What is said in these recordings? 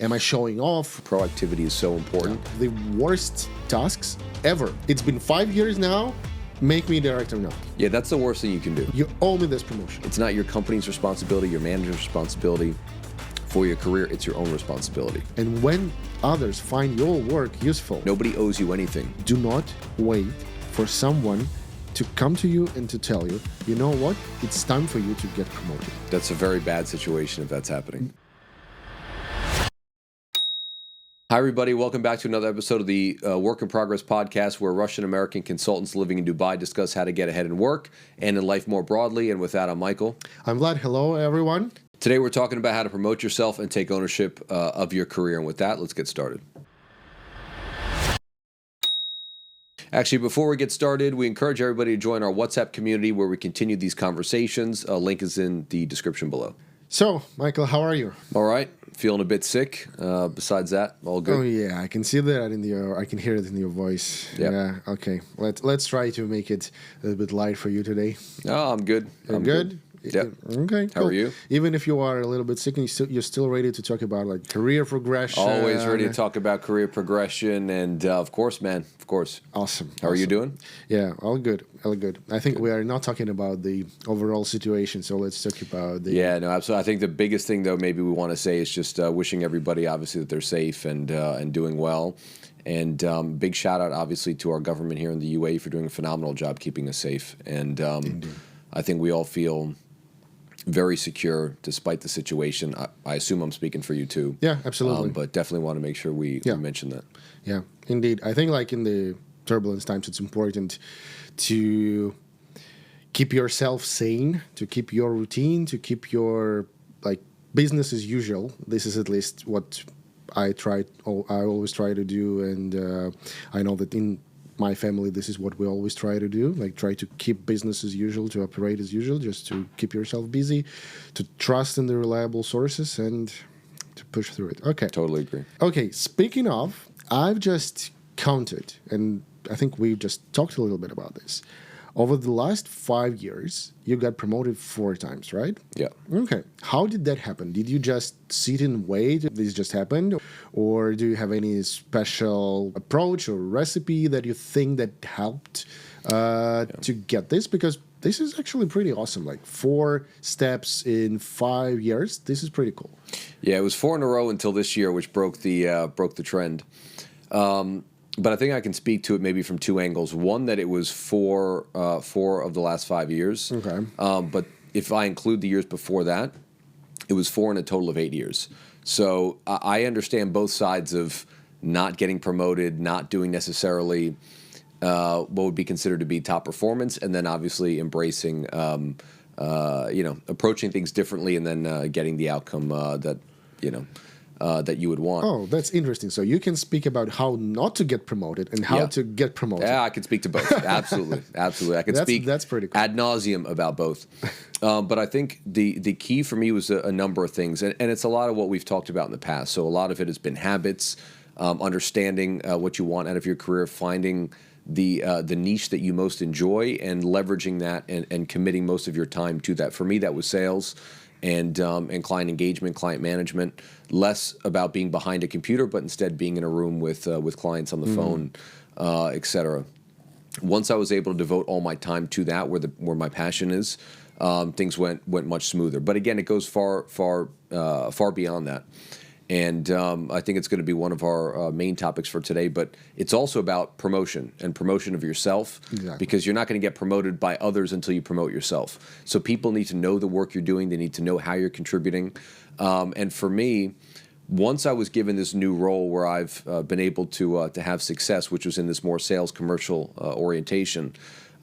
Am I showing off? Proactivity is so important. The worst tasks ever. It's been 5 years now. Make me director now. Yeah, that's the worst thing you can do. You owe me this promotion. It's not your company's responsibility, your manager's responsibility. For your career, it's your own responsibility. And when others find your work useful, nobody owes you anything. Do not wait for someone to come to you and to tell you, you know what, it's time for you to get promoted. That's a very bad situation if that's happening. Hi, everybody. Welcome back to another episode of the Work in Progress podcast, where Russian-American consultants living in Dubai discuss how to get ahead in work and in life more broadly. And with that, I'm Michael. I'm Vlad. Hello, everyone. Today, we're talking about how to promote yourself and take ownership of your career. And with that, let's get started. Actually, before we get started, we encourage everybody to join our WhatsApp community where we continue these conversations. A link is in the description below. So, Michael, how are you? All right. Feeling a bit sick. Besides that, all good. Oh yeah, I can see that in your. I can hear it in your voice. Yep. Yeah. Okay. Let's try to make it a little bit light for you today. Oh, I'm good. I'm good. Yep. Okay. How are you? Even if you are a little bit sick, you're still ready to talk about like career progression. Always ready to talk about career progression, and of course, man, of course. Awesome. How are you doing? Yeah, all good. All good. I think we are not talking about the overall situation, so let's talk about the. Yeah, no, absolutely. I think the biggest thing, though, maybe we want to say is just wishing everybody, obviously, that they're safe and doing well. And big shout out, obviously, to our government here in the UAE for doing a phenomenal job keeping us safe. And I think we all feel very secure despite the situation. I assume I'm speaking for you too. Yeah, absolutely. But definitely want to make sure we mention that. Yeah, indeed. I think like in the turbulence times, it's important to keep yourself sane, to keep your routine, to keep your like business as usual. This is at least what I always try to do, and I know that in my family, this is what we always try to do, like try to keep business as usual, to operate as usual, just to keep yourself busy, to trust in the reliable sources and to push through it. Okay. Totally agree. Okay, speaking of, I've just counted, and I think we just talked a little bit about this. Over the last 5 years, you got promoted 4 times, right? Yeah. Okay. How did that happen? Did you just sit and wait? This just happened? Or do you have any special approach or recipe that you think that helped to get this? Because this is actually pretty awesome. Like 4 steps in 5 years. This is pretty cool. Yeah, it was 4 in a row until this year, which broke the trend. But I think I can speak to it maybe from 2 angles. One, that it was 4 of the last 5 years. Okay. But if I include the years before that, it was 4 in a total of 8 years. So I understand both sides of not getting promoted, not doing necessarily what would be considered to be top performance, and then obviously embracing, approaching things differently, and then getting the outcome that you would want. Oh, that's interesting. So you can speak about how not to get promoted and how to get promoted. Yeah, I can speak to both. Absolutely. Absolutely. I can speak that's pretty cool. ad nauseum about both. But I think the key for me was a number of things. And it's a lot of what we've talked about in the past. So a lot of it has been habits, understanding what you want out of your career, finding the niche that you most enjoy and leveraging that and committing most of your time to that. For me, that was sales and client engagement, client management, less about being behind a computer, but instead being in a room with clients on the phone, et cetera. Once I was able to devote all my time to that, where my passion is, things went much smoother. But again, it goes far beyond that. And I think it's going to be one of our main topics for today. But it's also about promotion and promotion of yourself. Exactly. Because you're not going to get promoted by others until you promote yourself. So people need to know the work you're doing. They need to know how you're contributing. And for me, once I was given this new role where I've been able to have success, which was in this more sales commercial orientation,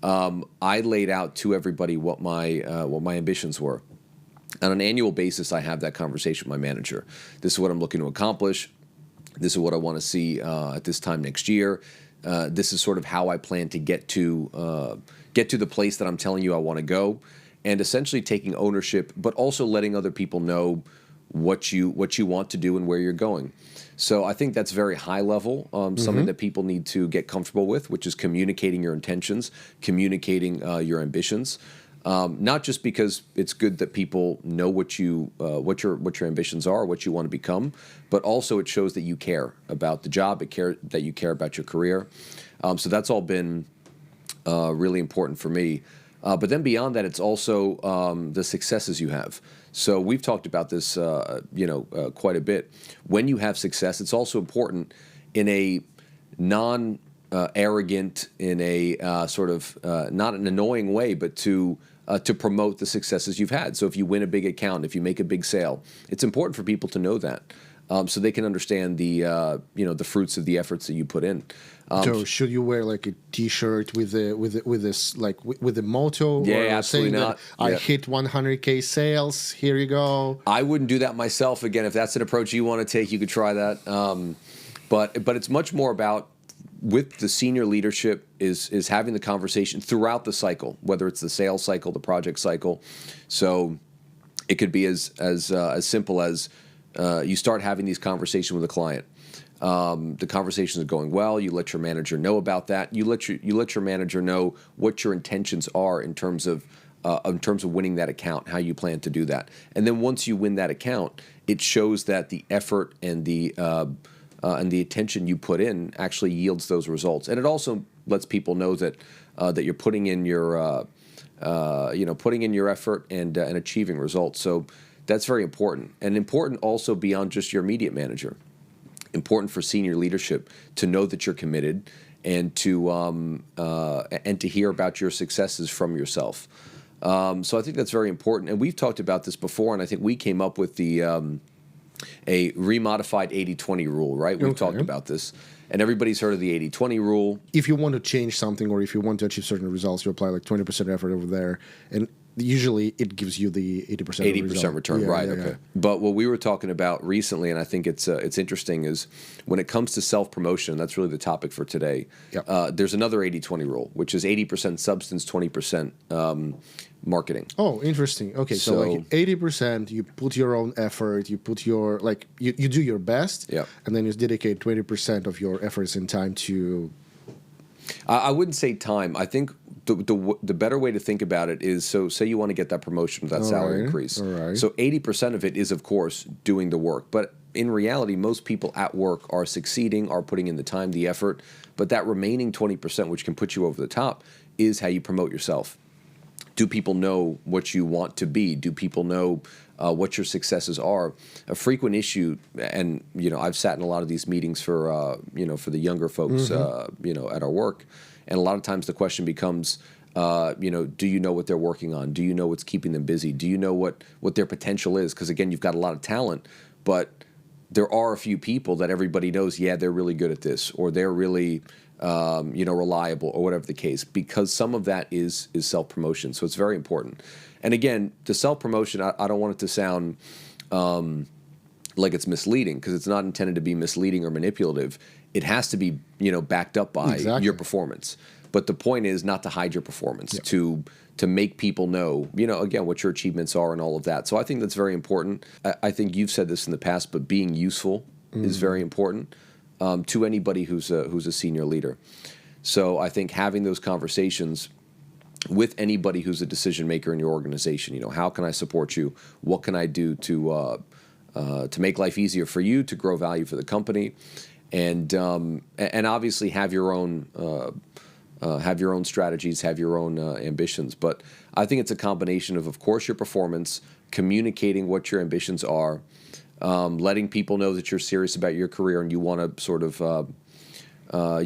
I laid out to everybody what my ambitions were. On an annual basis, I have that conversation with my manager. This is what I'm looking to accomplish. This is what I want to see at this time next year. This is sort of how I plan to get to the place that I'm telling you I want to go, and essentially taking ownership, but also letting other people know what you want to do and where you're going. So I think that's very high level, something that people need to get comfortable with, which is communicating your intentions, communicating your ambitions. Not just because it's good that people know what your ambitions are, what you want to become, but also it shows that you care about the job, that you care about your career. So that's all been really important for me. But then beyond that, it's also the successes you have. So we've talked about this, quite a bit. When you have success, it's also important in a arrogant, in a sort of not an annoying way, but to promote the successes you've had. So if you win a big account, if you make a big sale, it's important for people to know that, so they can understand the fruits of the efforts that you put in. So should you wear like a T-shirt with the motto? Yeah, or absolutely saying not. That I hit 100K sales. Here you go. I wouldn't do that myself. Again, if that's an approach you want to take, you could try that. But it's much more about, with the senior leadership, is having the conversation throughout the cycle, whether it's the sales cycle, the project cycle. So it could be as simple as you start having these conversations with a client. The conversations are going well. You let your manager know about that. You let your manager know what your intentions are in terms of winning that account, how you plan to do that. And then once you win that account, it shows that the effort and the attention you put in actually yields those results. And it also lets people know that you're putting in your effort and achieving results. So that's very important, and important also beyond just your immediate manager. Important for senior leadership to know that you're committed, and to hear about your successes from yourself. So I think that's very important, and we've talked about this before, and I think we came up with a remodified 80-20 rule, right? We've talked about this, and everybody's heard of the 80-20 rule. If you want to change something, or if you want to achieve certain results, you apply like 20% effort over there, and usually it gives you the 80% return, right? Okay. But what we were talking about recently, and I think it's interesting, is when it comes to self-promotion, that's really the topic for today. Yep. There's another 80-20 rule, which is 80% substance, 20% marketing. Oh, interesting. Okay, so like 80%, you put your own effort, you put your you do your best, and then you dedicate 20% of your efforts and time to. I wouldn't say time. I think the better way to think about it is, so say you want to get that promotion, that salary increase. All right. So 80% of it is, of course, doing the work. But in reality, most people at work are succeeding, are putting in the time, the effort. But that remaining 20%, which can put you over the top, is how you promote yourself. Do people know what you want to be? Do people know what your successes are? A frequent issue, and I've sat in a lot of these meetings for the younger folks, at our work, and a lot of times the question becomes, do you know what they're working on? Do you know what's keeping them busy? Do you know what their potential is? Because again, you've got a lot of talent, but there are a few people that everybody knows, yeah, they're really good at this, or they're really reliable, or whatever the case, because some of that is self-promotion. So it's very important. And again, the self-promotion, I don't want it to sound like it's misleading, because it's not intended to be misleading or manipulative. It has to be, backed up by your performance. But the point is not to hide your performance, to make people know, again, what your achievements are and all of that. So I think that's very important. I think you've said this in the past, but being useful is very important. To anybody who's a senior leader. So I think having those conversations with anybody who's a decision maker in your organization, how can I support you? What can I do to make life easier for you, to grow value for the company, and obviously have your own strategies, have your own ambitions. But I think it's a combination of course, your performance, communicating what your ambitions are. Letting people know that you're serious about your career and you want to sort of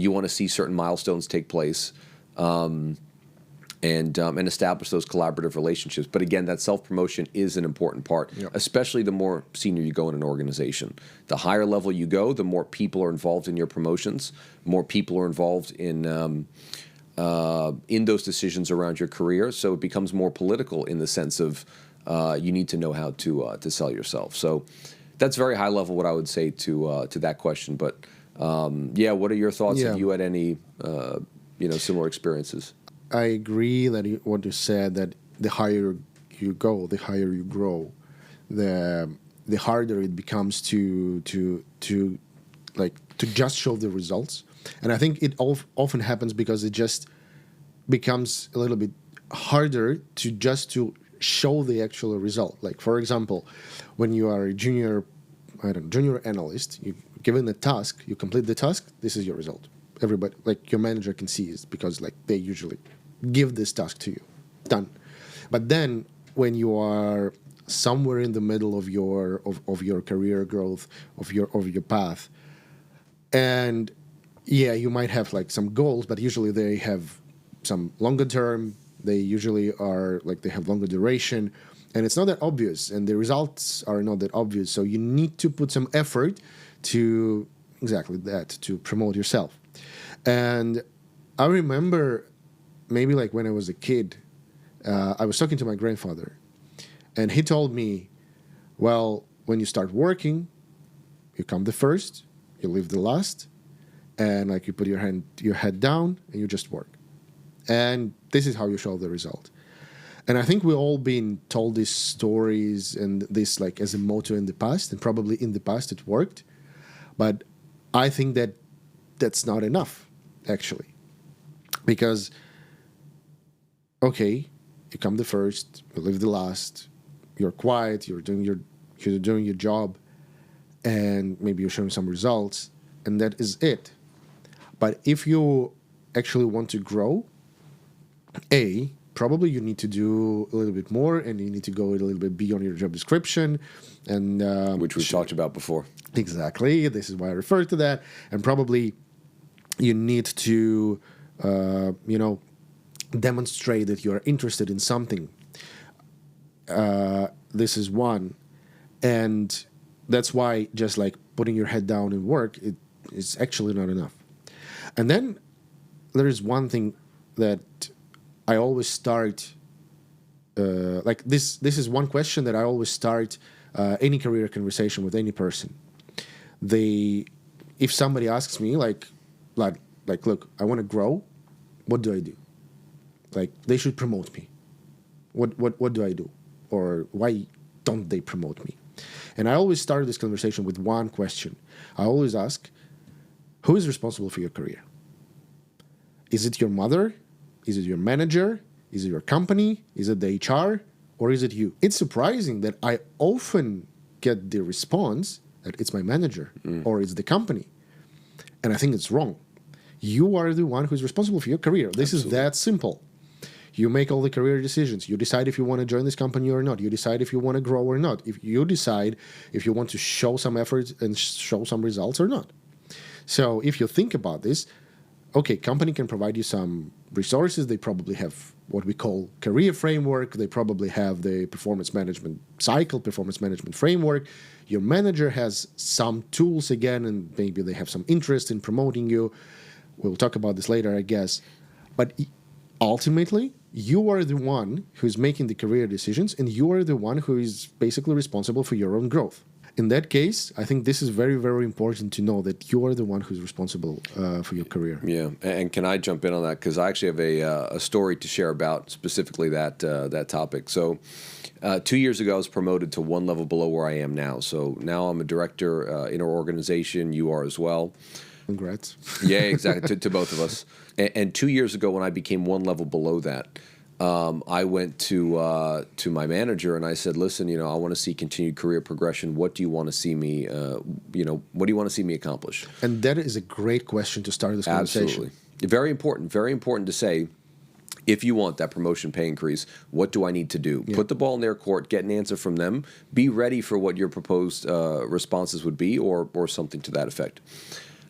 you want to see certain milestones take place, and establish those collaborative relationships. But again, that self-promotion is an important part, especially the more senior you go in an organization. The higher level you go, the more people are involved in your promotions, more people are involved in those decisions around your career. So it becomes more political in the sense of you need to know how to sell yourself. So that's very high level what I would say to that question. But what are your thoughts? Have you had any similar experiences? I agree that what you said, that the higher you go, the higher you grow, the harder it becomes to just show the results. And I think it often happens because it just becomes a little bit harder to show the actual result. Like, for example, when you are a junior analyst, you given a task, you complete the task, this is your result. Everybody, like your manager can see it because like they usually give this task to you. Done. But then when you are somewhere in the middle of your career growth, of your path, and yeah, you might have like some goals, but usually they have some longer term. They usually are like they have longer duration, and it's not that obvious, and the results are not that obvious. So you need to put some effort to exactly that, to promote yourself. And I remember maybe like when I was a kid, I was talking to my grandfather, and he told me, well, when you start working, you come the first, you leave the last, and like you put your head down and you just work. And this is how you show the result. And I think we've all been told these stories and this like as a motto in the past, and probably in the past it worked. But I think that that's not enough, actually. Because, okay, you come the first, you leave the last, you're quiet, you're doing your job, and maybe you're showing some results, and that is it. But if you actually want to grow, probably you need to do a little bit more, and you need to go a little bit beyond your job description, and which we've talked about before. Exactly. This is why I refer to that. And probably you need to, demonstrate that you are interested in something. This is one, and that's why just like putting your head down and work, it is actually not enough. And then there is one thing that I always start, like this is one question that I always start any career conversation with any person. If somebody asks me like, Vlad, like, look, I want to grow, what do I do? Like, they should promote me. What do I do? Or why don't they promote me? And I always start this conversation with one question. I always ask, who is responsible for your career? Is it your mother? Is it your manager? Is it your company? Is it the HR? Or is it you? It's surprising that I often get the response that it's my manager or it's the company. And I think it's wrong. You are the one who's responsible for your career. This is that simple. You make all the career decisions. You decide if you want to join this company or not. You decide if you want to grow or not. If you decide if you want to show some effort and show some results or not. So if you think about this, okay, company can provide you some resources. They probably have what we call career framework. They probably have the performance management cycle, performance management framework. Your manager has some tools again, and maybe they have some interest in promoting you. We'll talk about this later, I guess. But ultimately, you are the one who's making the career decisions, and you are the one who is basically responsible for your own growth. In that case, I think this is very, very important to know that you are the one who's responsible for your career. Yeah, and can I jump in on that? Because I actually have a story to share about specifically that topic. So 2 years ago, I was promoted to one level below where I am now. So now I'm a director in our organization. You are as well. Congrats. Yeah, exactly, to both of us. And 2 years ago, when I became one level below that, I went to my manager and I said, "Listen, I want to see continued career progression. What do you want to see me? What do you want to see me accomplish?" And that is a great question to start this conversation. Absolutely, very important. Very important to say. If you want that promotion pay increase, what do I need to do? Yeah. Put the ball in their court, get an answer from them, be ready for what your proposed responses would be, or something to that effect.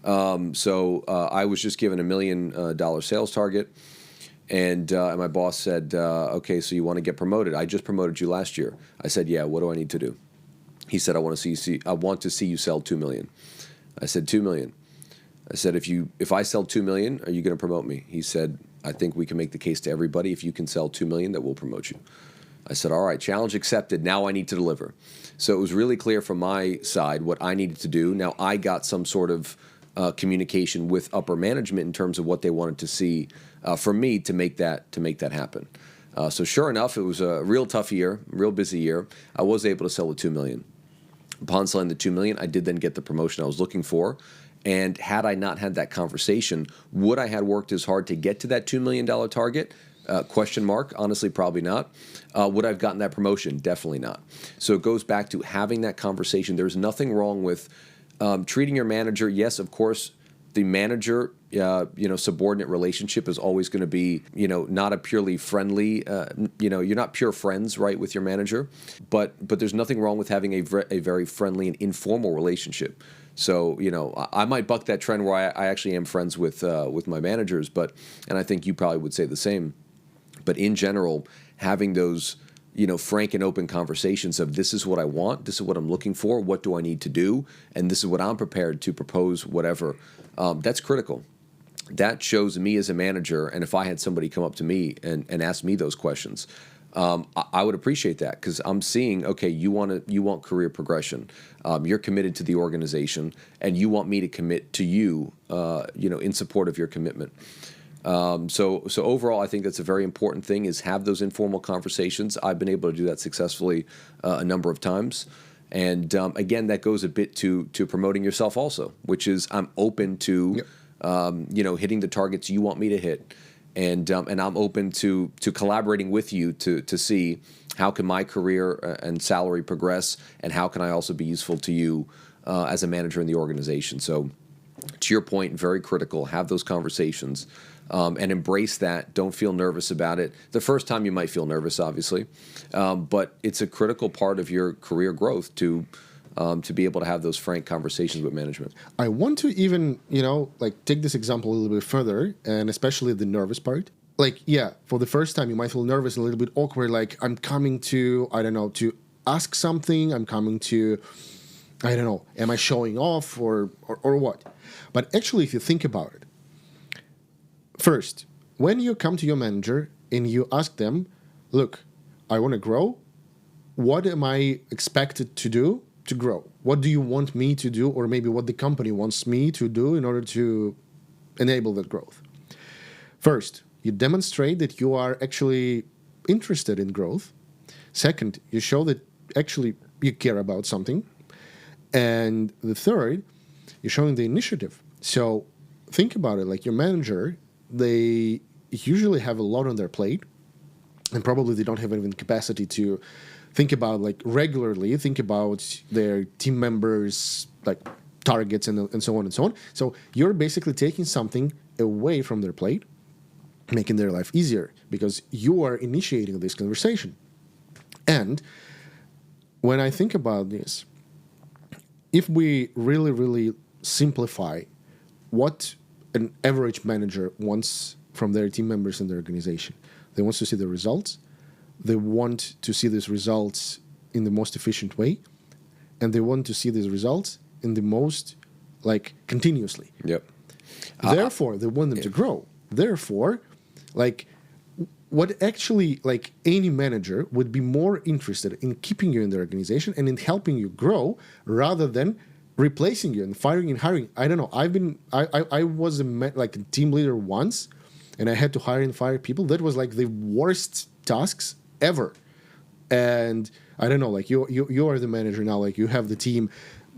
So I was just given $1 million sales target. And my boss said, "Okay, so you want to get promoted? I just promoted you last year." I said, "Yeah. What do I need to do?" He said, "I want to see you sell 2 million." I said, "2 million." I said, "If I sell 2 million, are you going to promote me?" He said, "I think we can make the case to everybody. If you can sell 2 million, that we'll promote you." I said, "All right, challenge accepted. Now I need to deliver." So it was really clear from my side what I needed to do. Now I got some sort of communication with upper management in terms of what they wanted to see from me to make that happen. So sure enough, it was a real tough year, real busy year. I was able to sell the 2 million. Upon selling the 2 million, I did then get the promotion I was looking for. And had I not had that conversation, would I have worked as hard to get to that $2 million target? Question mark. Honestly, probably not. Would I have gotten that promotion? Definitely not. So it goes back to having that conversation. There's nothing wrong with treating your manager. Yes, of course, the manager, subordinate relationship is always going to be, not a purely friendly, you're not pure friends, right, with your manager. But there's nothing wrong with having a very friendly and informal relationship. So, I might buck that trend where I actually am friends with my managers, and I think you probably would say the same. But in general, having those, frank and open conversations of this is what I want, this is what I'm looking for, what do I need to do, and this is what I'm prepared to propose, whatever, that's critical. That shows me as a manager, and if I had somebody come up to me and ask me those questions, I would appreciate that because I'm seeing, okay, you want career progression, you're committed to the organization, and you want me to commit to you, in support of your commitment. So overall, I think that's a very important thing is have those informal conversations. I've been able to do that successfully a number of times. And again, that goes a bit to promoting yourself also, which is I'm open to, hitting the targets you want me to hit. And I'm open to collaborating with you to see how can my career and salary progress and how can I also be useful to you as a manager in the organization. So to your point, very critical, have those conversations. And embrace that. Don't feel nervous about it. The first time you might feel nervous, obviously, but it's a critical part of your career growth to be able to have those frank conversations with management. I want to even, take this example a little bit further, and especially the nervous part. For the first time, you might feel nervous, a little bit awkward, like I'm coming to, to ask something, I'm coming to, am I showing off or what? But actually, if you think about it, first, when you come to your manager and you ask them, look, I want to grow. What am I expected to do to grow? What do you want me to do, or maybe what the company wants me to do in order to enable that growth? First, you demonstrate that you are actually interested in growth. Second, you show that actually you care about something. And the third, you're showing the initiative. So think about it, like your manager, they usually have a lot on their plate, and probably they don't have even capacity to think about regularly think about their team members targets and so on and so on. So you're basically taking something away from their plate, making their life easier because you are initiating this conversation. And when I think about this, if we really, really simplify what an average manager wants from their team members in their organization, they want to see the results. They want to see these results in the most efficient way, and they want to see these results in the most continuously. Yep. Therefore, they want them to grow. Therefore, what actually any manager would be more interested in keeping you in their organization and in helping you grow rather than replacing you and firing and hiring. I don't know. I was a team leader once, and I had to hire and fire people. That was the worst tasks ever. And I don't know. You are the manager now. You have the team.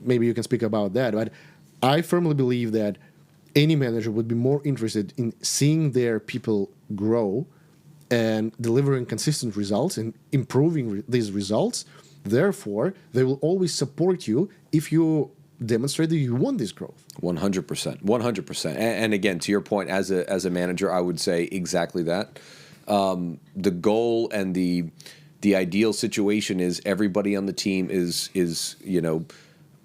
Maybe you can speak about that. But I firmly believe that any manager would be more interested in seeing their people grow and delivering consistent results and improving these results. Therefore, they will always support you if you demonstrate that you want this growth. 100%. 100%. And again, to your point, as a manager, I would say exactly that. The goal and the ideal situation is everybody on the team is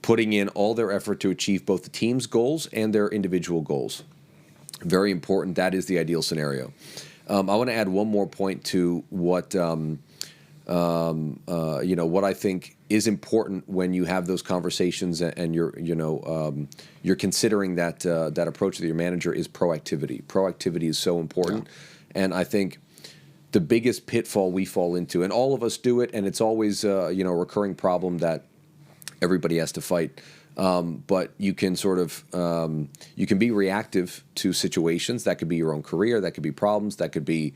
putting in all their effort to achieve both the team's goals and their individual goals. Very important. That is the ideal scenario. I want to add one more point to what what I think is important when you have those conversations and you're considering that approach with your manager is proactivity. Proactivity is so important, and I think the biggest pitfall we fall into, and all of us do it, and it's always a recurring problem that everybody has to fight. But you can you can be reactive to situations. That could be your own career. That could be problems. That could be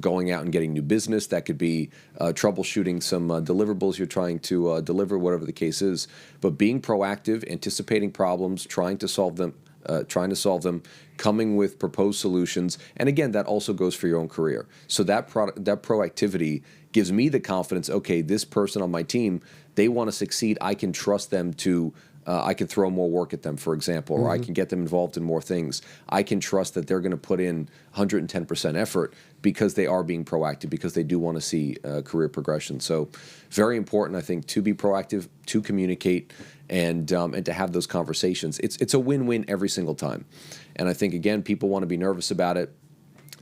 going out and getting new business. That could be troubleshooting some deliverables you're trying to deliver, whatever the case is. But being proactive, anticipating problems, trying to solve them coming with proposed solutions. And again, that also goes for your own career. So that proactivity gives me the confidence, okay, this person on my team, they want to succeed. I can trust them to, I can throw more work at them, for example, or I can get them involved in more things. I can trust that they're going to put in 110% effort because they are being proactive, because they do want to see career progression. So very important, I think, to be proactive, to communicate, and to have those conversations. It's a win-win every single time. And I think, again, people want to be nervous about it.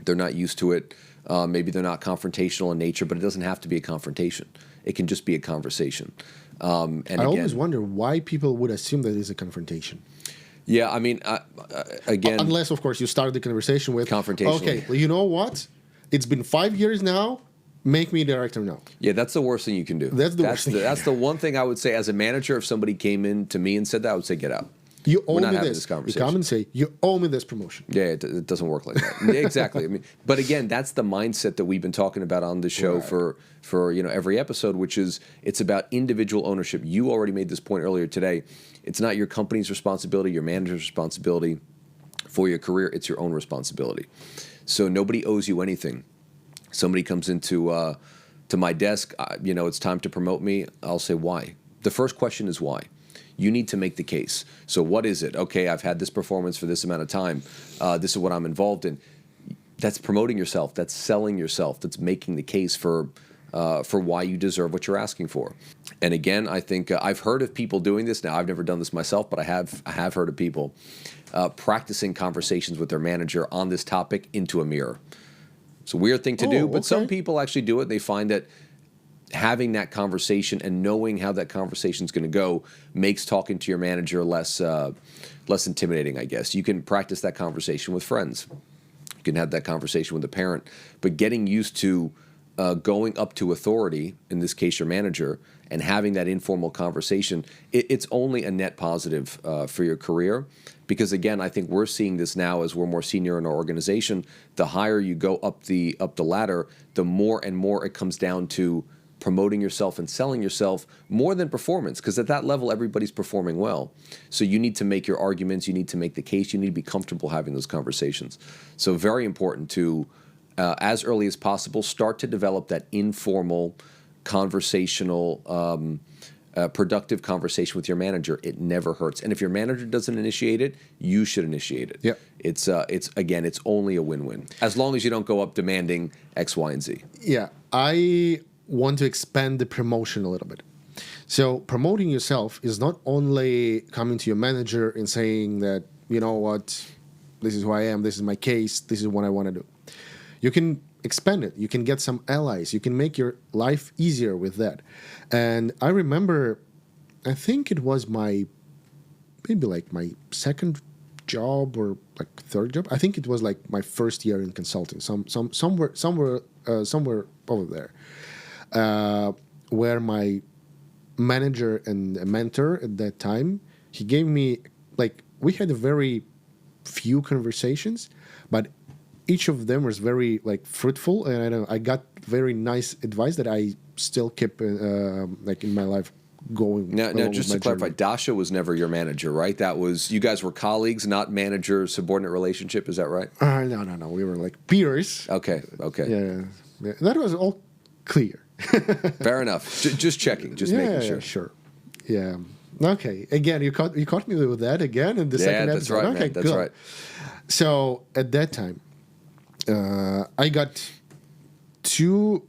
They're not used to it. Maybe they're not confrontational in nature, but it doesn't have to be a confrontation. It can just be a conversation. And I always wonder why people would assume that it's a confrontation. Yeah, I mean, again... Unless, of course, you start the conversation with... Confrontation. Okay, well, you know what? It's been 5 years now. Make me director now. Yeah, that's the worst thing you can do. That's the worst thing. That's the one thing I would say as a manager. If somebody came in to me and said that, I would say, get out. You owe We're not me having this. this conversation. You come and say, you owe me this promotion. Yeah, it doesn't work like that. Exactly. I mean, but again, that's the mindset that we've been talking about on the show for every episode, which is it's about individual ownership. You already made this point earlier today. It's not your company's responsibility, your manager's responsibility for your career. It's your own responsibility. So nobody owes you anything. Somebody comes into to my desk, it's time to promote me. I'll say why. The first question is why. You need to make the case. So what is it? Okay, I've had this performance for this amount of time. This is what I'm involved in. That's promoting yourself. That's selling yourself. That's making the case for why you deserve what you're asking for. And again, I think I've heard of people doing this. Now, I've never done this myself, but I have heard of people practicing conversations with their manager on this topic into a mirror. It's a weird thing to do, but some people actually do it. They find that having that conversation and knowing how that conversation is going to go makes talking to your manager less intimidating, I guess. You can practice that conversation with friends. You can have that conversation with a parent. But getting used to going up to authority, in this case your manager, and having that informal conversation, it's only a net positive for your career. Because again, I think we're seeing this now as we're more senior in our organization. The higher you go up the ladder, the more and more it comes down to promoting yourself and selling yourself more than performance, because at that level, everybody's performing well. So you need to make your arguments, you need to make the case, you need to be comfortable having those conversations. So very important to, as early as possible, start to develop that informal, conversational, productive conversation with your manager. It never hurts. And if your manager doesn't initiate it, you should initiate it. Yep. It's only a win-win, as long as you don't go up demanding X, Y, and Z. Yeah, I want to expand the promotion a little bit. So promoting yourself is not only coming to your manager and saying that, you know what, this is who I am, this is my case, this is what I want to do. You can expand it. You can get some allies. You can make your life easier with that. And I remember, I think it was maybe my second job or third job. I think it was my first year in consulting. Somewhere over there. Where my manager and a mentor at that time, he gave me, we had a very few conversations, but each of them was very fruitful, and I got very nice advice that I still keep in my life going. Now just to clarify, Dasha was never your manager, right? That was, you guys were colleagues, not manager-subordinate relationship, is that right? No. We were peers. Okay. Yeah. That was all clear. Fair enough. Just checking, making sure. Yeah, sure. Yeah. Okay. Again, you caught me with that again in the second episode. That's right, okay, man. That's good. right. So at that time, I got two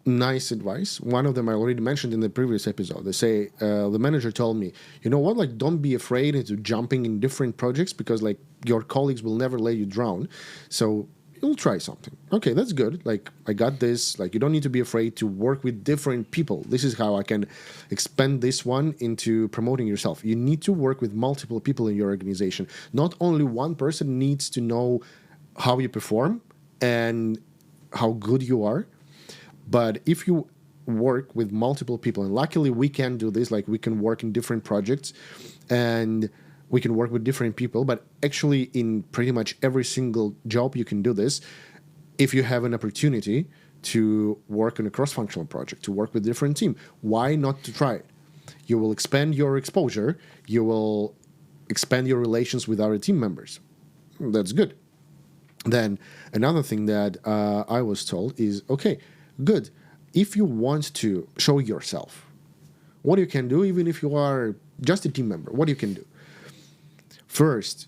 nice advice. One of them I already mentioned in the previous episode. They say the manager told me, you know what? Don't be afraid into jumping in different projects, because your colleagues will never let you drown. So you'll try something. Okay, that's good. I got this. You don't need to be afraid to work with different people. This is how I can expand this one into promoting yourself. You need to work with multiple people in your organization. Not only one person needs to know how you perform and how good you are, but if you work with multiple people, and luckily we can do this, we can work in different projects and we can work with different people, but actually in pretty much every single job you can do this if you have an opportunity to work on a cross-functional project, to work with a different team. Why not to try it? You will expand your exposure. You will expand your relations with other team members. That's good. Then another thing that I was told is, okay, good. If you want to show yourself, what you can do, even if you are just a team member, what you can do? First,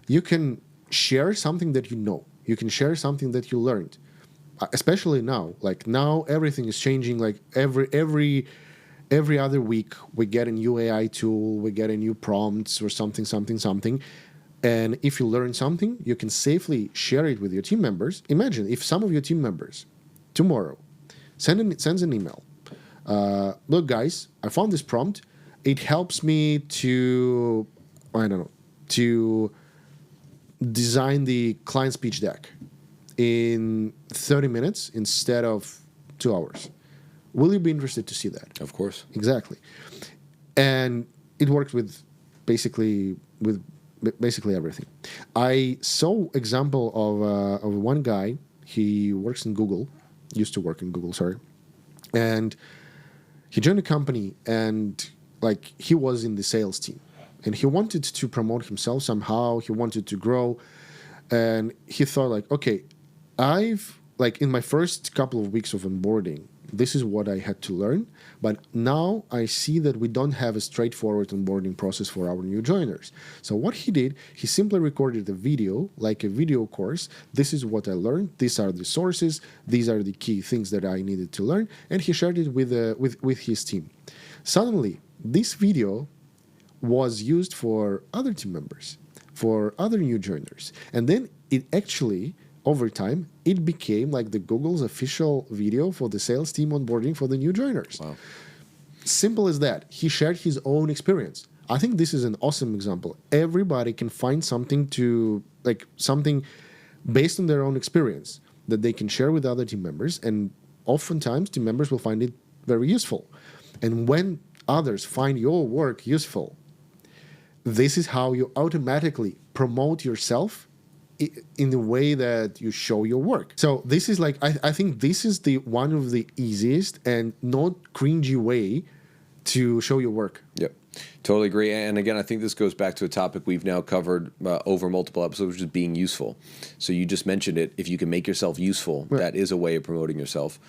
you can share something that you know. You can share something that you learned, especially now. Like now, everything is changing. Like every other week, we get a new AI tool, we get a new prompts or something. And if you learn something, you can safely share it with your team members. Imagine if some of your team members tomorrow sends an email. Look, guys, I found this prompt. It helps me to design the client speech deck in 30 minutes instead of 2 hours. Will you be interested to see that? Of course. Exactly. And it works with basically everything. I saw example of one guy. He works in Google, used to work in Google, sorry. And he joined a company and like he was in the sales team. And he wanted to promote himself somehow. He wanted to grow. And he thought like, okay, in my first couple of weeks of onboarding, this is what I had to learn. But now I see that we don't have a straightforward onboarding process for our new joiners. So what he did, he simply recorded a video, like a video course. This is what I learned. These are the sources. These are the key things that I needed to learn. And he shared it with his team. Suddenly, this video was used for other team members, for other new joiners. And then it actually, over time, it became like the Google's official video for the sales team onboarding for the new joiners. Wow. Simple as that. He shared his own experience. I think this is an awesome example. Everybody can find something based on their own experience that they can share with other team members. And oftentimes, team members will find it very useful. And when others find your work useful, this is how you automatically promote yourself in the way that you show your work. So this is like, I think this is the one of the easiest and not cringy way to show your work. Yep. Totally agree. And again, I think this goes back to a topic we've now covered over multiple episodes, which is being useful. So you just mentioned it. If you can make yourself useful, right, that is a way of promoting yourself.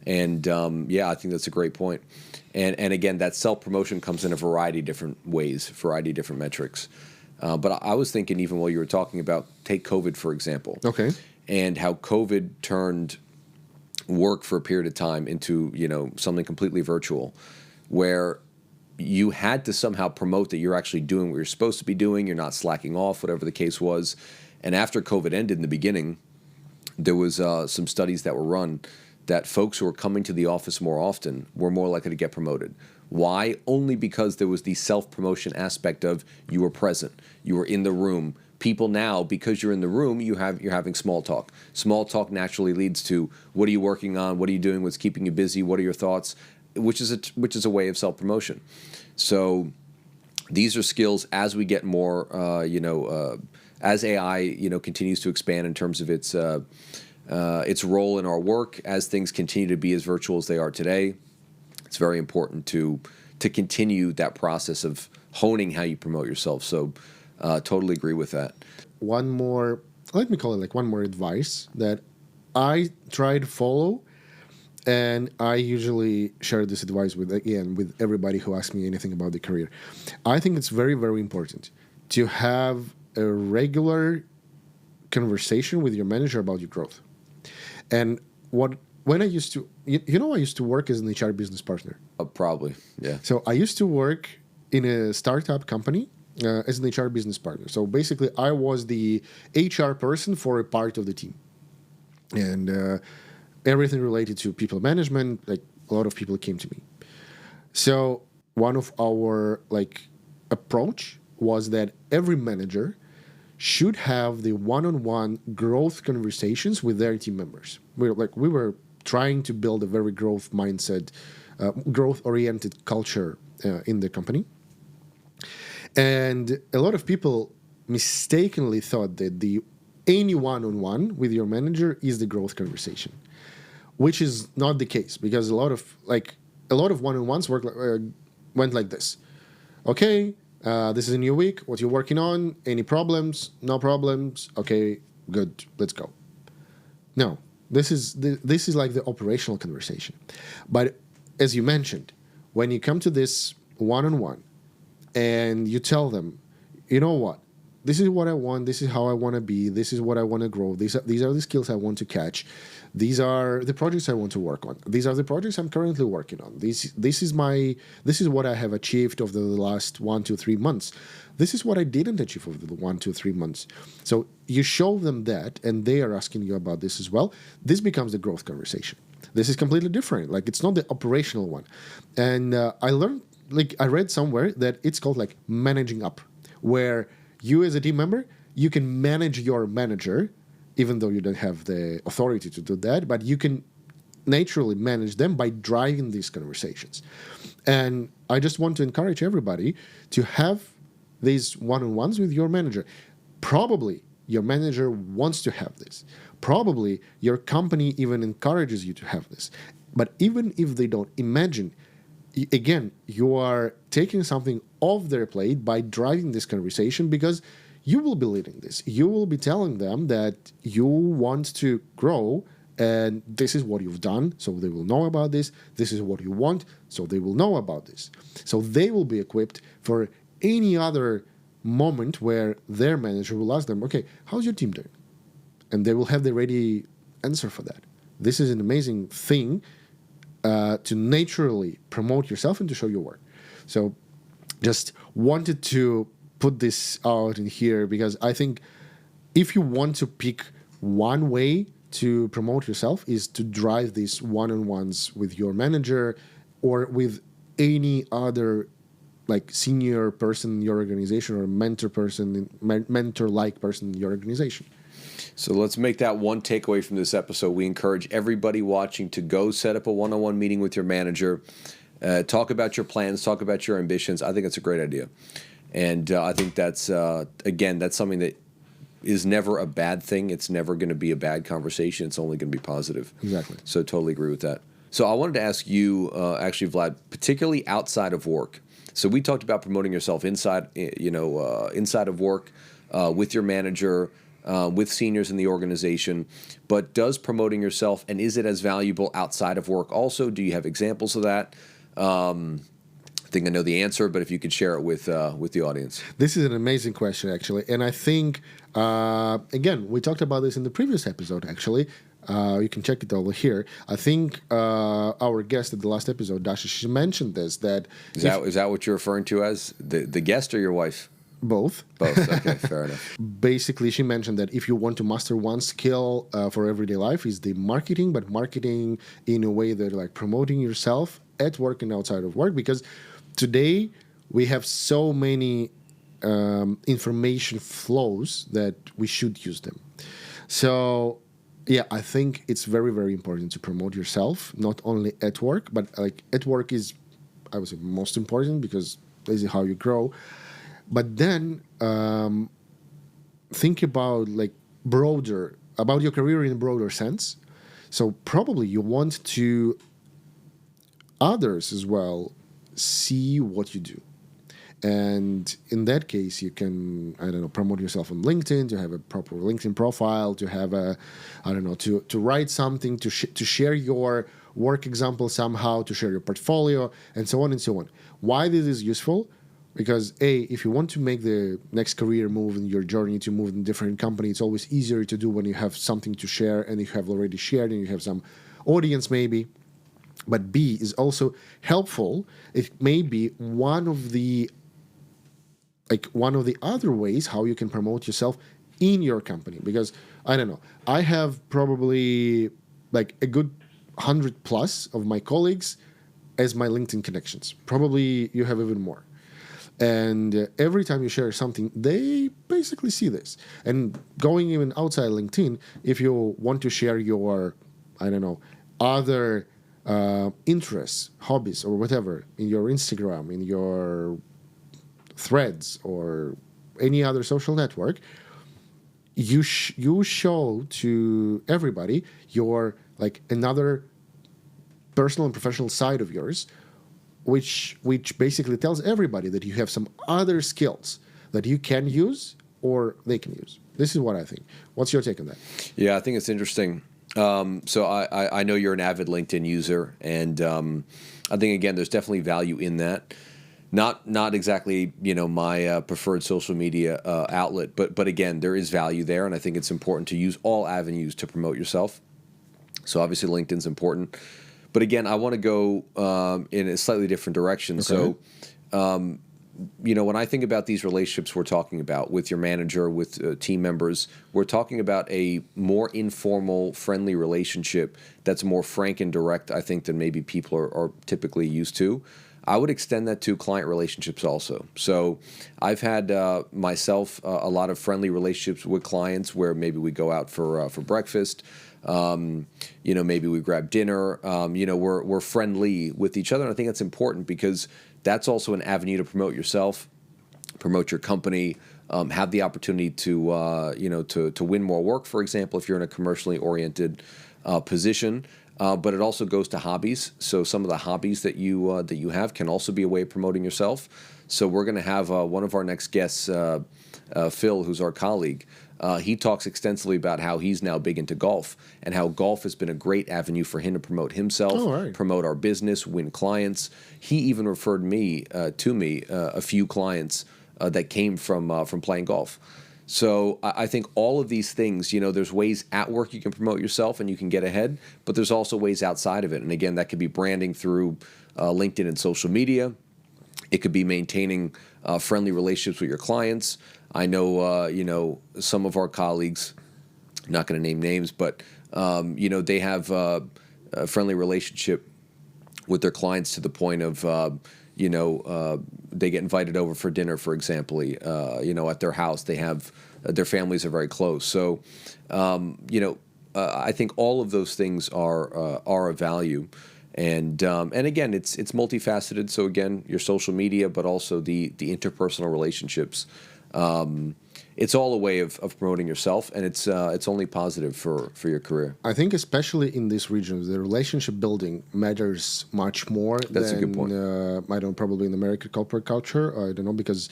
And I think that's a great point. And again, that self-promotion comes in a variety of different ways, variety of different metrics. But I was thinking, even while you were talking about, take COVID, for example. Okay. And how COVID turned work for a period of time into, something completely virtual, where you had to somehow promote that you're actually doing what you're supposed to be doing, you're not slacking off, whatever the case was. And after COVID ended in the beginning, there was some studies that were run that folks who were coming to the office more often were more likely to get promoted. Why? Only because there was the self-promotion aspect of you were present, you were in the room. People now, because you're in the room, you're having small talk. Small talk naturally leads to what are you working on, what are you doing, what's keeping you busy, what are your thoughts, which is a way of self-promotion. So these are skills as we get more, as AI continues to expand in terms of its role in our work, as things continue to be as virtual as they are today. It's very important to continue that process of honing how you promote yourself. So totally agree with that. One more, let me call it like one more advice that I try to follow, and I usually share this advice with everybody who asks me anything about the career. I think it's very, very important to have a regular conversation with your manager about your growth. And when I used to, I used to work as an HR business partner. Probably, yeah. So I used to work in a startup company as an HR business partner. So basically, I was the HR person for a part of the team. And everything related to people management, like a lot of people came to me. So one of our approach was that every manager should have the one-on-one growth conversations with their team members. We were trying to build a very growth mindset, growth-oriented culture in the company. And a lot of people mistakenly thought that any one-on-one with your manager is the growth conversation, which is not the case, because a lot of one-on-ones went like this. Okay, This is a new week. What you're working on? Any problems? No problems. Okay, good. Let's go. No, this is like the operational conversation. But as you mentioned, when you come to this one-on-one and you tell them, you know what? This is what I want. This is how I want to be. This is what I want to grow. These are the skills I want to catch. These are the projects I want to work on. These are the projects I'm currently working on. This is what I have achieved over the last 1 to 3 months. This is what I didn't achieve over the 1 to 3 months. So you show them that, and they are asking you about this as well. This becomes the growth conversation. This is completely different. Like, it's not the operational one. And I learned, like, I read somewhere that it's called like managing up, where you as a team member, you can manage your manager, even though you don't have the authority to do that, but you can naturally manage them by driving these conversations. And I just want to encourage everybody to have these one-on-ones with your manager. Probably your manager wants to have this. Probably your company even encourages you to have this. But even if they don't, imagine, again, you are taking something off their plate by driving this conversation, because you will be leading this. You will be telling them that you want to grow, and this is what you've done, so they will know about this. This is what you want, so they will know about this. So they will be equipped for any other moment where their manager will ask them, okay, how's your team doing? And they will have the ready answer for that. This is an amazing thing to naturally promote yourself and to show your work. So just wanted to put this out in here, because I think if you want to pick one way to promote yourself is to drive these one-on-ones with your manager or with any other like senior person in your organization or mentor-like person in your organization. So let's make that one takeaway from this episode. We encourage everybody watching to go set up a one-on-one meeting with your manager, talk about your plans, talk about your ambitions. I think it's a great idea. And I think that's, again, that's something that is never a bad thing. It's never going to be a bad conversation. It's only going to be positive. Exactly. So totally agree with that. So I wanted to ask you, actually, Vlad, particularly outside of work. So we talked about promoting yourself inside of work, with your manager, with seniors in the organization. But does promoting yourself, and is it as valuable outside of work also? Do you have examples of that? I think I know the answer, but if you could share it with the audience. This is an amazing question, actually. And I think, again, we talked about this in the previous episode, actually. You can check it over here. I think our guest at the last episode, Dasha, she mentioned this. Is that what you're referring to as? The guest or your wife? Both. Both, okay, fair enough. Basically, she mentioned that if you want to master one skill for everyday life is the marketing, but marketing in a way that like promoting yourself at work and outside of work, because today we have so many information flows that we should use them. So yeah, I think it's very, very important to promote yourself, not only at work, but like at work is, I would say, most important because this is how you grow. But then think about like about your career in a broader sense. So probably you want to others as well see what you do. And in that case, you can, promote yourself on LinkedIn, to have a proper LinkedIn profile, to have to write something, to share your work example somehow, to share your portfolio, and so on and so on. Why this is useful? Because if you want to make the next career move in your journey to move in a different company, it's always easier to do when you have something to share and you have already shared and you have some audience maybe. But B is also helpful. It may be one of the other ways how you can promote yourself in your company. Because I have probably like a good 100 plus of my colleagues as my LinkedIn connections. Probably you have even more. And every time you share something, they basically see this. And going even outside LinkedIn, if you want to share your, other interests, hobbies, or whatever in your Instagram, in your threads, or any other social network, you show to everybody your like another personal and professional side of yours, which basically tells everybody that you have some other skills that you can use or they can use. This is what I think. What's your take on that? Yeah, I think it's interesting. So I know you're an avid LinkedIn user, and I think, again, there's definitely value in that. Not exactly, my preferred social media outlet, but again, there is value there, and I think it's important to use all avenues to promote yourself. So obviously LinkedIn's important. But again, I want to go in a slightly different direction. Okay. So, when I think about these relationships we're talking about with your manager, with team members, we're talking about a more informal, friendly relationship that's more frank and direct, I think, than maybe people are typically used to. I would extend that to client relationships also. So I've had myself a lot of friendly relationships with clients where maybe we go out for breakfast. Maybe we grab dinner. We're friendly with each other, and I think that's important because that's also an avenue to promote yourself, promote your company, have the opportunity to win more work. For example, if you're in a commercially oriented position. But it also goes to hobbies. So some of the hobbies that you have can also be a way of promoting yourself. So we're going to have one of our next guests, Phil, who's our colleague. He talks extensively about how he's now big into golf and how golf has been a great avenue for him to promote himself, promote our business, win clients. He even referred to me a few clients that came from playing golf. So I think all of these things, there's ways at work you can promote yourself and you can get ahead, but there's also ways outside of it. And again, that could be branding through LinkedIn and social media. It could be maintaining friendly relationships with your clients. I know, some of our colleagues, not going to name names, but, they have a friendly relationship with their clients to the point of, they get invited over for dinner, for example, at their house. They have their families are very close. So, I think all of those things are of value. And again, it's multifaceted. So again, your social media, but also the interpersonal relationships. It's all a way of promoting yourself, and it's only positive for your career. I think especially in this region, the relationship building matters much more That's than, a good point. I don't probably in American corporate culture. I don't know, because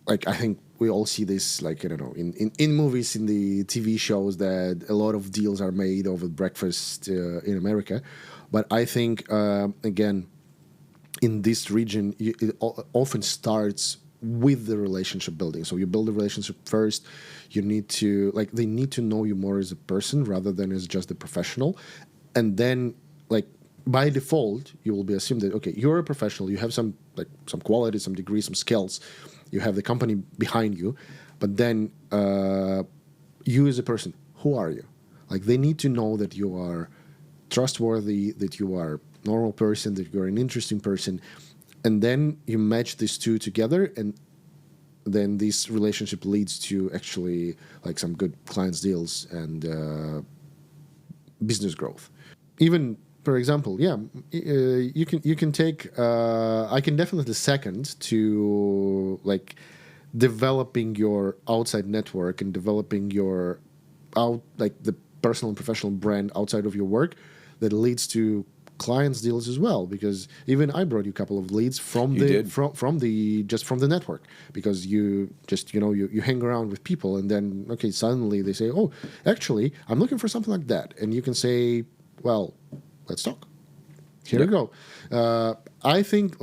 I think we all see this, in movies, in the TV shows, that a lot of deals are made over breakfast in America. But I think, again, in this region, it often starts with the relationship building. So you build a relationship first. You need to, they need to know you more as a person rather than as just a professional. And then, by default, you will be assumed that, okay, you're a professional, you have some quality, some degree, some skills, you have the company behind you, but then you as a person, who are you? They need to know that you are trustworthy, that you are a normal person, that you're an interesting person, and then you match these two together, and then this relationship leads to actually some good clients deals and business growth. Even, for example, you can take. I can definitely second to developing your outside network and developing your the personal and professional brand outside of your work that leads to clients deals as well, because even I brought you a couple of leads from the network, because you just you hang around with people, and then suddenly they say, oh, actually I'm looking for something like that, and you can say, well, let's talk. Here we go. I think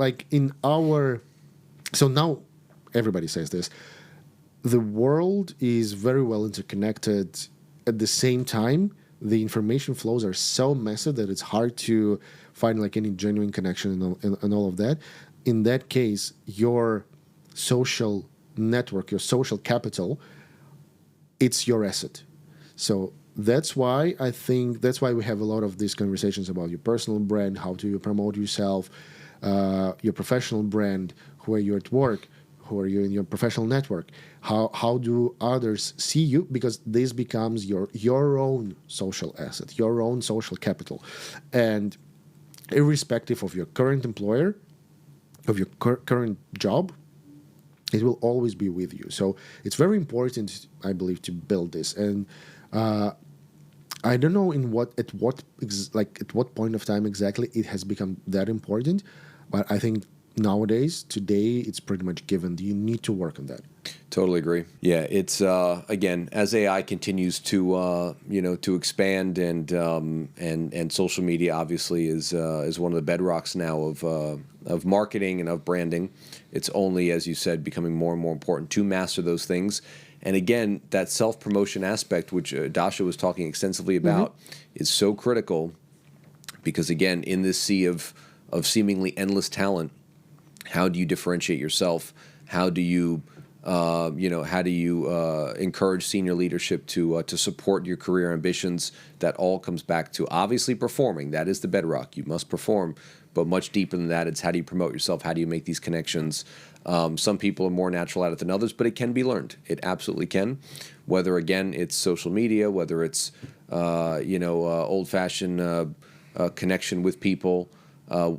so now everybody says this, the world is very well interconnected. At the same time, the information flows are so massive that it's hard to find any genuine connection and all of that. In that case, your social network, your social capital, it's your asset. So that's why we have a lot of these conversations about your personal brand, how do you promote yourself, your professional brand, who are you at work, who are you in your professional network, how do others see you, because this becomes your own social asset, your own social capital. And irrespective of your current employer, of your current job, it will always be with you. So it's very important, I believe, to build this. And I don't know at what point of time exactly it has become that important, But I think nowadays, today, it's pretty much given. You need to work on that. Totally agree. Yeah, it's again, as AI continues to to expand, and social media obviously is one of the bedrocks now of marketing and of branding. It's only, as you said, becoming more and more important to master those things. And again, that self-promotion aspect, which Dasha was talking extensively about, is so critical, because again, in this sea of seemingly endless talent, how do you differentiate yourself? How do you encourage senior leadership to support your career ambitions? That all comes back to obviously performing. That is the bedrock. You must perform. But much deeper than that, it's how do you promote yourself? How do you make these connections? Some people are more natural at it than others, but it can be learned. It absolutely can. Whether, again, it's social media, whether it's old-fashioned connection with people,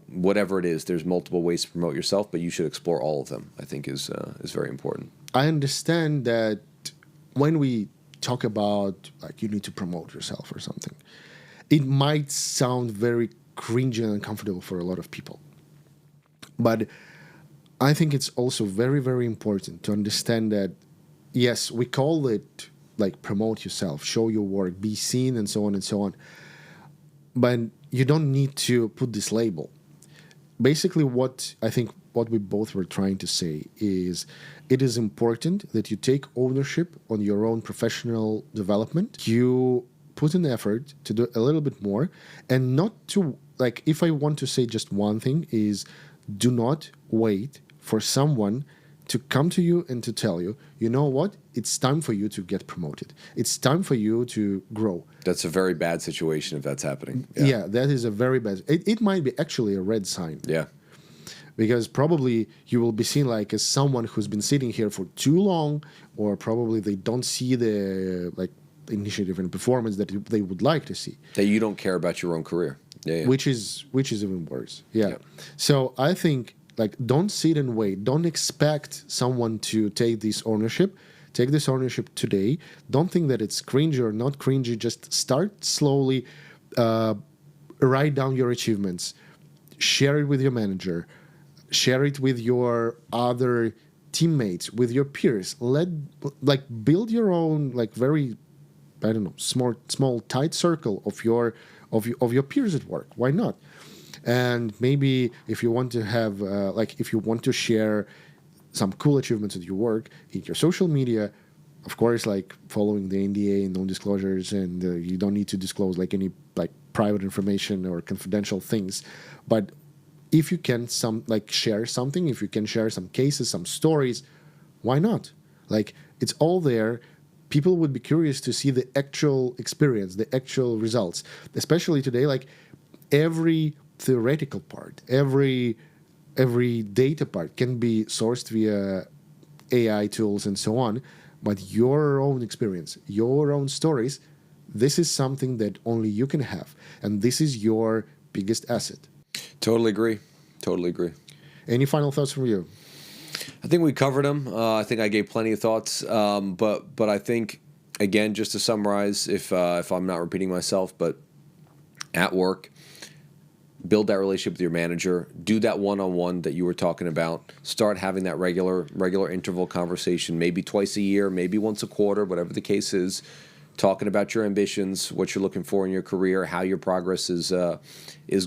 whatever it is, there's multiple ways to promote yourself, but you should explore all of them, I think is very important. I understand that when we talk about, like, you need to promote yourself or something, it might sound very cringy and uncomfortable for a lot of people. But I think it's also very, very important to understand that, yes, we call it like promote yourself, show your work, be seen, and so on and so on. But you don't need to put this label. Basically, what we both were trying to say is it is important that you take ownership on your own professional development. You put an effort to do a little bit more, and not to, like, if I want to say just one thing, is do not wait for someone to come to you and to tell you, you know what, it's time for you to get promoted. It's time for you to grow. That's a very bad situation if that's happening. Yeah, that is a very bad. It might be actually a red sign. Yeah. Because probably you will be seen like as someone who's been sitting here for too long, or probably they don't see the initiative and performance that they would like to see. That you don't care about your own career. Yeah. Which is even worse. Yeah. So I think, like, don't sit and wait. Don't expect someone to take this ownership. Take this ownership today. Don't think that it's cringy or not cringy. Just start slowly. Write down your achievements. Share it with your manager. Share it with your other teammates, with your peers. Build your own, very, I don't know, small tight circle of your peers at work. Why not? And maybe if you want to have, if you want to share some cool achievements at your work in your social media, of course, following the NDA and non-disclosures, and you don't need to disclose any private information or confidential things. But if you can share something, if you can share some cases, some stories, why not? It's all there. People would be curious to see the actual experience, the actual results, especially today. Every theoretical part, every data part can be sourced via AI tools and so on, but your own experience, your own stories, this is something that only you can have, and this is your biggest asset. Totally agree. Any final thoughts from you? I think we covered them. I think I gave plenty of thoughts, but I think, again, just to summarize, if I'm not repeating myself, but at work, build that relationship with your manager. Do that one-on-one that you were talking about. Start having that regular interval conversation, maybe twice a year, maybe once a quarter, whatever the case is. Talking about your ambitions, what you're looking for in your career, how your progress is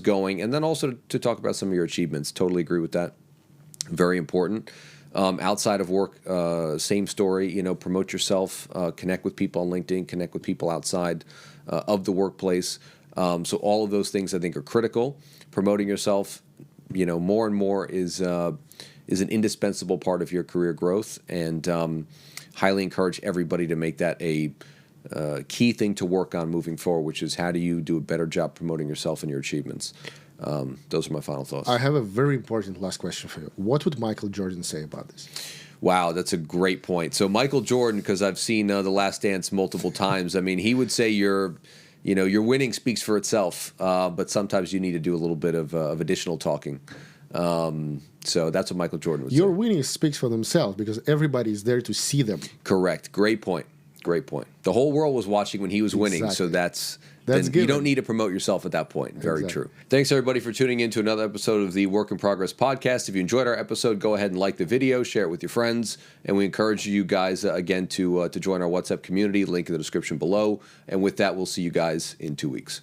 going, and then also to talk about some of your achievements. Totally agree with that. Very important. Outside of work, same story. Promote yourself. Connect with people on LinkedIn. Connect with people outside of the workplace. So all of those things I think are critical. Promoting yourself, more and more is an indispensable part of your career growth, and highly encourage everybody to make that a key thing to work on moving forward, which is how do you do a better job promoting yourself and your achievements. Those are my final thoughts. I have a very important last question for you. What would Michael Jordan say about this? Wow, that's a great point. So Michael Jordan, because I've seen The Last Dance multiple times, I mean, he would say your winning speaks for itself, but sometimes you need to do a little bit of additional talking. So that's what Michael Jordan would say. Your winning speaks for themselves because everybody is there to see them. Correct. Great point. The whole world was watching when he was winning, exactly. So That's then given. you don't need to promote yourself at that point. Very Exactly. true. Thanks, everybody, for tuning in to another episode of the Work in Progress podcast. If you enjoyed our episode, go ahead and like the video, share it with your friends, and we encourage you guys, again, to join our WhatsApp community. Link in the description below. And with that, we'll see you guys in 2 weeks.